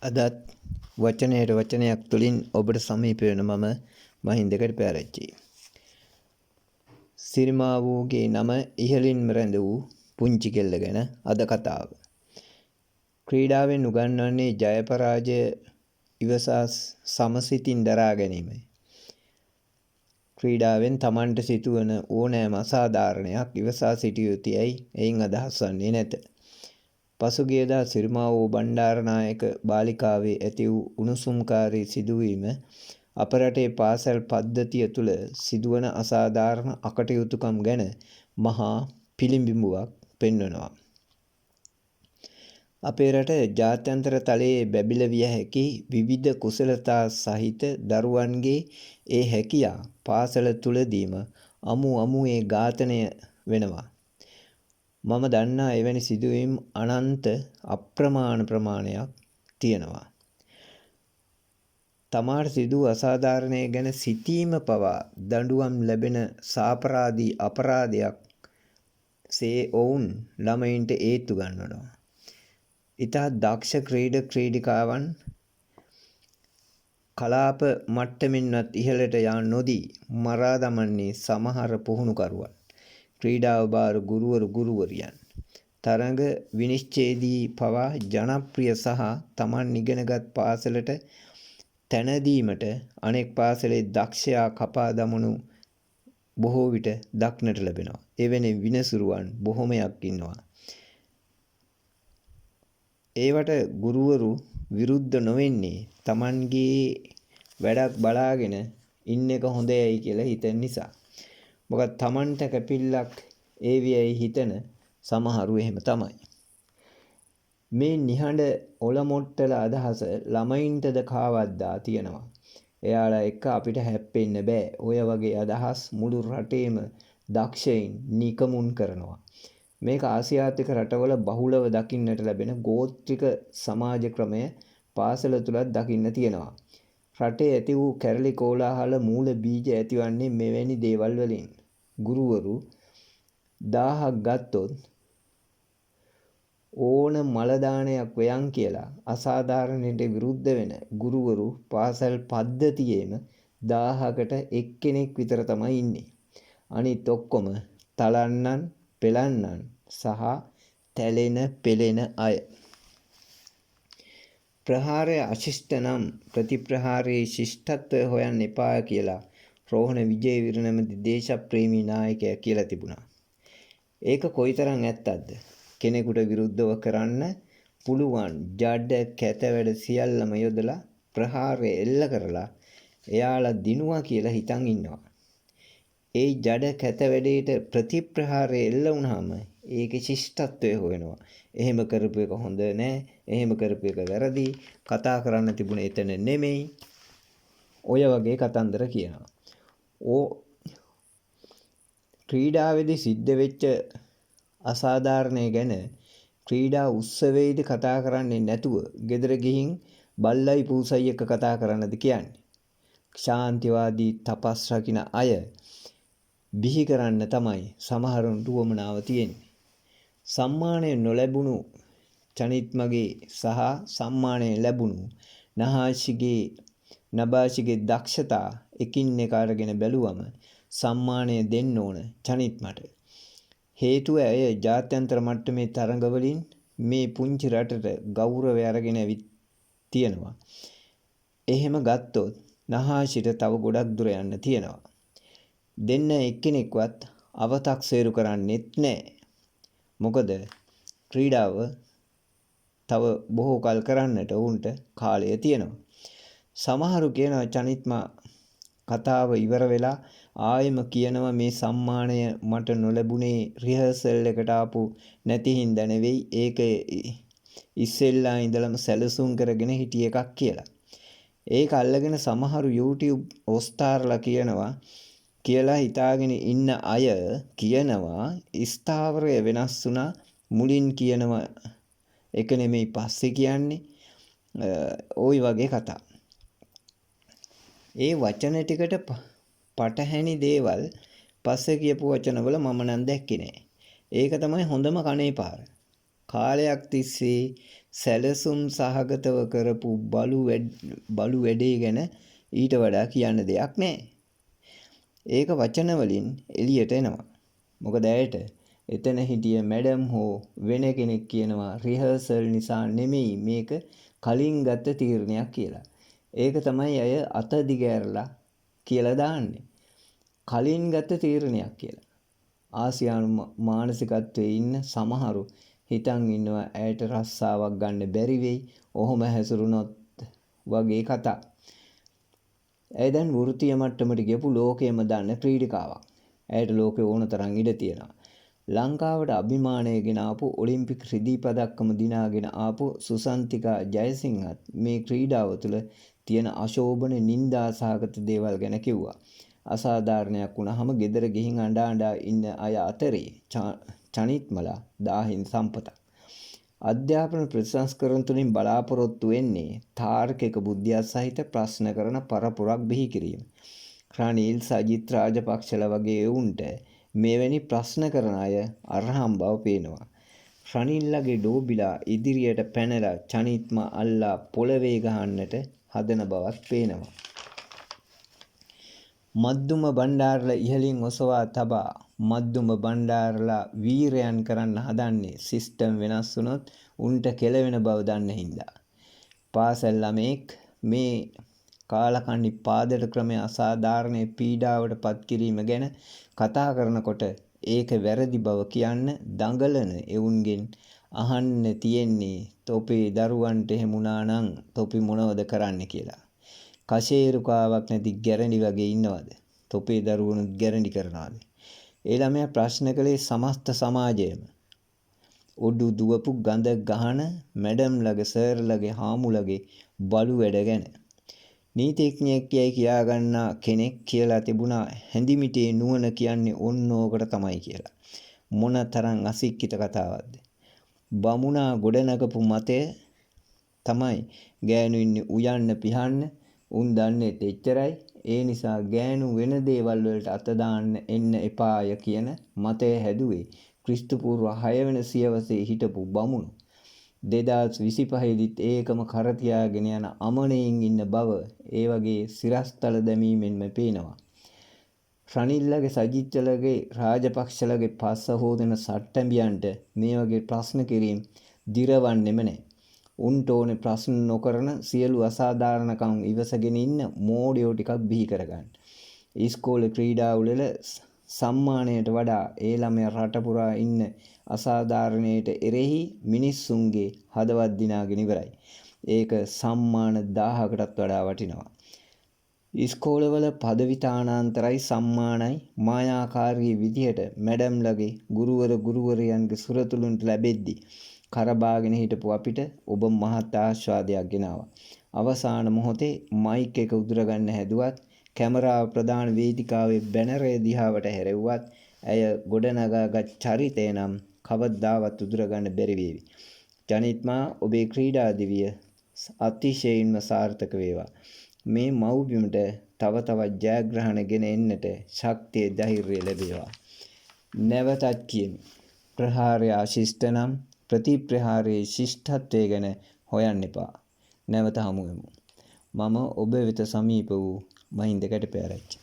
අදත් වචනයට වචනයක් තුළින් ඔබට සමීප වෙන මම මහින්දකට පැරච්චි. සිරිමාවෝගේ නම ඉහළින්ම රැඳ වූ පුංචි කෙල්ල ගැන අද කතාව. ක්‍රීඩාවෙන් උගන්වන්නේ ජය පරාජය ඉවසා සමසිතින් දරා ගැනීමයි. ක්‍රීඩාවෙන් තමන්ට සිදුවන ඕනෑම අසාධාරණයක් ඉවසා සිටිය යුතුයයි එයින් අදහස් වන්නේ නැත. පසුගියදා සිරිමාවෝ බණ්ඩාරනායක බාලිකාවේ ඇති වූ උණුසුම්කාරී සිදුවීම අප රටේ පාසල් පද්ධතිය තුළ සිදුවන අසාධාරණ අකටයුතුකම් ගැන මහා පිළිඹිඹුවක් පෙන්වනවා. අපේ රට ජාත්‍යන්තර තලයේ බැබිල විය හැකි විවිධ කුසලතා සහිත දරුවන්ගේ ඒ හැකියා පාසල තුළදීම අමුවේ ඝාතනය වෙනවා. මම දන්නා එවැනි සිදුවීම් අනන්ත අප්‍රමාණ ප්‍රමාණයක් තියෙනවා. තමාට සිදු අසාධාරණය ගැන සිතීම පවා දඬුවම් ලැබෙන සාපරාධී අපරාධයක් සේ ඔවුන් ළමයින්ට ඒත්තු ගන්වනවා. ඉතා දක්ෂ ක්‍රීඩිකාවන් කලාප මට්ටමින්වත් ඉහළට යා නොදී මරා දමන්නේ සමහර පුහුණුකරුවන්, ක්‍රීඩාව භාර ගුරුවරියන්, තරඟ විනිශ්චයේදී පවා ජනප්‍රිය සහ තමන් ඉගෙනගත් පාසලට තැනදීමට අනෙක් පාසලේ දක්ෂයා කපා දමනු බොහෝ විට දක්නට ලැබෙනවා. එවැනි විනසුරුවන් බොහොමයක් ඉන්නවා. ඒවට ගුරුවරු විරුද්ධ නොවෙන්නේ තමන්ගේ වැඩක් බලාගෙන ඉන්න එක හොඳයි කියලා හිතන නිසා. මොකද තමන්ට කැපිල්ලක් ඒවියයි හිතන සමහරු එහෙම තමයි. මේ නිහඬ ඔලොමොට්ටල අදහස ළමයින්ටද කාවද්දා තියෙනවා. එයාලා එක්ක අපිට හැප්පෙන්න බෑ. ඔය වගේ අදහස් මුළු රටේම දක්ෂයින් නිකමුන් කරනවා. මේක ආසියාතික රටවල බහුලව දකින්නට ලැබෙන ගෝත්‍රික සමාජ ක්‍රමය පාසල තුලත් දකින්න තියෙනවා. රටේ ඇති වූ කැරලි කෝලාහල මූල බීජ ඇතිවන්නේ මෙවැනි දේවල් වලින්. ගුරුවරු 1000ක් ගත්තොත් ඕන මල දානයක් වයන් කියලා අසාධාරණයට විරුද්ධ වෙන ගුරුවරු පාසල් පද්ධතියේම 1000කට එක්කෙනෙක් විතර තමයි ඉන්නේ. අනිත් ඔක්කොම තලන්නන්, පෙලන්නන් සහ තැලෙන පෙලෙන අය. ප්‍රහාරය අශිෂ්ට නම් ප්‍රතිප්‍රහාරයේ ශිෂ්ටත්වය හොයන්න එපා කියලා රෝහණ විජේවීර නැමැති දේශප්‍රේමී නායකයා කියලා තිබුණා. ඒක කොයිතරම් ඇත්තක්ද? කෙනෙකුට විරුද්ධව කරන්න පුළුවන් ජඩ කැත වැඩ සියල්ලම යොදලා ප්‍රහාරය එල්ල කරලා එයාලා දිනුවා කියලා හිතන් ඉන්නවා. ඒ ජඩ කැත වැඩේට ප්‍රතිප්‍රහාරය එල්ල වුණාම ඒකේ ශිෂ්ටත්වය හොයනවා. එහෙම කරපු එක හොඳ නෑ, එහෙම කරපු එක වැරදි, කතා කරන්න තිබුණේ එතන නෙමෙයි. ඔය වගේ කතන්දර කියනවා. ක්‍රීඩාවේදී සිද්ධ වෙච්ච අසාධාරණය ගැන ක්‍රීඩා උත්සවයේදී කතා කරන්නේ නැතුව ගෙදර ගිහින් බල්ලයි පූසයි එක්ක කතා කරන්නද කියන්නේ. ශාන්තිවාදී තපස් රකින්න අය බිහි කරන්න තමයි සමහරුන්ට උවමනාව තියෙන්නේ. සම්මානය නොලැබුණු චනිත්මගේ සහ සම්මානය ලැබුණු නභාෂිගේ දක්ෂතා එකින් එක අරගෙන බැලුවම සම්මානය දෙන්න ඕන චනිත්මට. හේතුව ඇය ජාත්‍යන්තර මට්ටමේ තරඟවලින් මේ පුංචි රටට ගෞරවය අරගෙන තියෙනවා. එහෙම ගත්තොත් නහාෂිට තව ගොඩක් දුර යන්න තියෙනවා. දෙන්න එක්කෙනෙක්වත් අවතක්සේරු කරන්නෙත් නැහැ. මොකද ක්‍රීඩාව තව බොහෝ කල් කරන්නට උන්ට කාලය තියෙනවා. සමහරු කියනවා චනිත්මා කතාව ඉවර වෙලා ආයෙම කියනවා මේ සම්මානය මට නොලැබුණේ රිහර්සල් එකට ආපු නැති හින්දා නෙවෙයි, ඒක ඉස්සෙල්ලා ඉඳලම සැලසුම් කරගෙන හිටිය එකක් කියලා. ඒක අල්ලගෙන සමහරු YouTube ඔස්තාරලා කියලා හිතාගෙන ඉන්න අය කියනවා ස්ථාවරය වෙනස් වුණා, මුලින් කියනවා එක නෙමෙයි පස්සේ කියන්නේ. ওই වගේ කතා. ඒ වචන ටිකට පටහැනි දේවල් පස්සේ කියපු වචනවල මම නම් දැක්කේ නෑ. ඒක තමයි හොඳම කණේ පාර. කාලයක් තිස්සේ සැලසුම් සහගතව කරපු බලු වැඩේ ගැන ඊට වඩා කියන්න දෙයක් නැහැ. ඒක වචන වලින් එළියට එනවා. මොකද ඇයට එතන හිටිය මැඩම් හෝ වෙන කෙනෙක් කියනවා රිහර්සල් නිසා නෙමෙයි මේක කලින් ගත්ත තීරණයක් කියලා. ඒක තමයි අය අත දිගෑරලා කියලා දාන්නේ. කලින් ගත්ත තීරණයක් කියලා. ආසියානු මානසිකත්වයේ ඉන්න සමහරු හිතන් ඉන්නවා ඇයට රස්සාවක් ගන්න බැරි වෙයි. ඔහොම හැසිරුණොත් වගේ කතා. ඇය දැන් වෘත්තීය මට්ටමට ගියපු ලෝකයේම දන්න ක්‍රීඩිකාවක්. ඇයට ලෝකේ ඕන තරම් ඉඩ තියෙනවා. ලංකාවට අභිමානය ගෙන ආපු ඔලිම්පික් රිදී පදක්කම දිනාගෙන ආපු සුසන්තිකා ජයසිංහත් මේ ක්‍රීඩාව තුළ තියෙන අශෝභන නින්දා සහගත දේවල් ගැන කිව්වා. අසාධාරණයක් වුණාම ගෙදර ගිහින් අඬා ඉන්න අය අතරේ චනිත්මලා 1000න් සම්පතක්. අධ්‍යාපන ප්‍රතිසංස්කරණ තුලින් බලාපොරොත්තු වෙන්නේ තාර්කික බුද්ධියක් සහිත ප්‍රශ්න කරන පරපුරක් බිහි කිරීම. රනිල් සජිත් රාජපක්ෂලා වගේ එවුන්ට මෙවැනි ප්‍රශ්න කරන අය අරහම් බව පේනවා. රනිල්ලගේ ඩෝබිලා ඉදිරියට පැනලා චනිත්ම අල්ලා පොළවේ ගහන්නට හදන බවක් පේනවා. මද්දුම බණ්ඩාරලා ඉහළින් ඔසවා තබා මද්දුම බණ්ඩාරලා වීරයන් කරන්න හදන්නේ සිස්ටම් වෙනස් වුණොත් උන්ට කෙලවෙන බව දන්න හින්දා. පාසල් ළමෙක් මේ කාලකන්ණි පාදට ක්‍රමය අසාධාරණ පීඩාවට පත් කිරීම ගැන කතා කරනකොට ඒක වැරදි බව කියන්න දඟලන එවුන්ගෙන් අහන්න තියෙන්නේ තොපේ දරුවන්ට එහෙමුණා නම් තොපි මොනවද කරන්න කියලා. කශේරුකාවක් නැති ගැරඬි වගේ ඉන්නවද? තොපේ දරුවනුත් ගැරඬි කරනවාද? ඒ ළමයා ප්‍රශ්න කළේ සමස්ත සමාජයම. ඔඩු දුවපු ගඳ ගහන මැඩම්ලගේ සර්ලගේ හාමුලගේ බලු වැඩ ගැන. නීතිඥයෙක් කියයි කියාගන්නා කෙනෙක් කියලා තිබුණා හැඳිමිටේ නුවණ කියන්නේ ඔන්න ඕකට තමයි කියලා. මොන තරම් අසික්කිත කතාවක්ද? බමුණා ගොඩනගපු මතය තමයි ගෑනු ඉන්නේ උයන්න පිහන්න උන් දන්නේ එච්චරයි. ඒ නිසා ගෑනු වෙන දේවල් වලට අත දාන්න එන්න එපාය කියන මතය හැදුවේ ක්‍රිස්තු පූර්ව 6 වෙනි සියවසේ හිටපු බමුණු. 2025 දිත් ඒකම කර තියාගෙන යන අමනෙයින් ඉන්න බව ඒ වගේ සිරස්තල දැමීමෙන්ම පේනවා. රනිල්ලගේ සජිත්ලගේ රාජපක්ෂලගේ පස්ස හොදන සට්ටඹියන්ට මේ වගේ ප්‍රශ්න කිරීම දිරවන්නෙම නැහැ. උන්ට ඕනේ ප්‍රශ්න නොකරන සියලු අසාධාරණකම් ඉවසගෙන ඉන්න මෝඩයෝ ටිකක් බිහි කරගන්න. ඉස්කෝලේ ක්‍රීඩාවල සම්මානයට වඩා ඒ ළමයා රට පුරා ඉන්න අසාධාරණයට එරෙහි මිනිස්සුන්ගේ හදවත් දිනාගෙන ඉවරයි. ඒක සම්මාන 1000කටත් වඩා වටිනවා. ඉස්කෝලවල පදවි තානාන්තරයි සම්මානයි මායාකාරී විදිහට මැඩම්ලගේ ගුරුවරයන්ගේ සුරතුළුන්ට ලැබෙද්දි කරබාගෙන හිටපු අපිට ඔබ මහත් ආශාදයක් ගෙනාවා. අවසාන මොහොතේ මයික් එක උදුරගන්න හැදුවත් කැමරාව ප්‍රධාන වේදිකාවේ බැනරය දිහාවට හැරෙව්වත් ඇය ගොඩනගාගත් චරිතය නම් කවදාවත් උදුරගන්න බැරි වේවි. ජනිත්මා ඔබේ ක්‍රීඩා දිවිය අතිශයින්ම සාර්ථක වේවා. මේ මව්බිමට තව තවත් ජයග්‍රහණ ගෙන එන්නට ශක්තිය ධෛර්යය ලැබේවා. නැවතත් කියමි. ප්‍රහාරය අශිෂ්ට නම් ප්‍රතිප්‍රහාරයේ ශිෂ්ටත්වය ගැන හොයන්න එපා. නැවත හමු වෙමු. මම ඔබ වෙත සමීප වූ මහින්ද කැටපෑරච්චි.